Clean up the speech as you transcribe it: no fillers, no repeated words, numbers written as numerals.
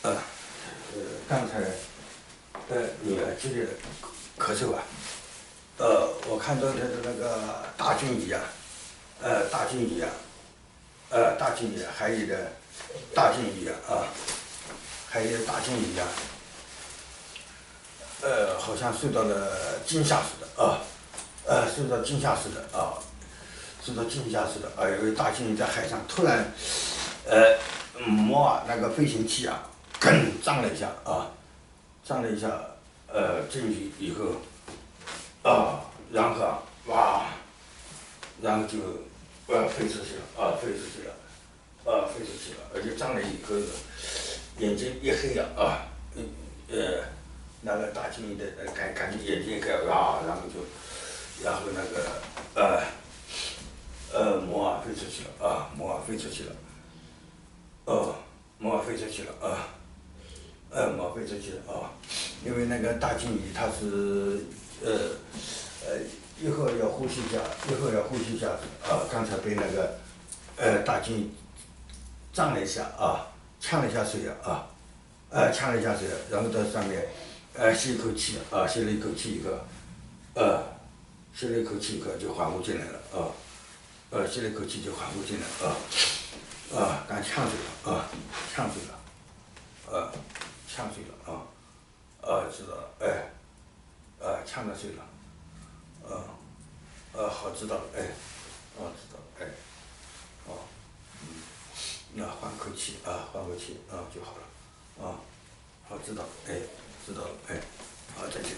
刚才女儿激烈的咳嗽啊，我看到她的那个大菌仪啊，大菌仪啊，大菌仪啊，还有的大菌仪啊，还有大菌仪啊，好像受到了惊吓似的啊，受到惊吓似的啊，受到惊吓似的啊，有个大鲸鱼在海上突然，那个飞行器啊，砰撞了一下啊，撞了一下，进去以后，然后哇，然后就飞出去了啊，飞出去了，飞出去了，而且撞了以后，眼睛一黑啊，那个大鲸鱼的感觉眼睛一黑啊，然后那个摩尔飞出去了啊，摩尔飞出去了，摩尔飞出去了啊，摩尔飞出去了啊，因为那个大鲸鱼它是一会儿要呼吸一下，一会儿要呼吸一下啊，刚才被那个大鲸鱼撞了一下啊，呛了一下水啊，呛了一下水，然后在上面吸一口气啊，吸了一口气以后，吸了一口气以后就缓和进来了啊，吸了一口气就缓和进来了刚呛水了啊，呛水了，呛水了知道了，呛到水了，好知道了，知道了，那换口气换口气就好了，好知道了，知道了，好再见。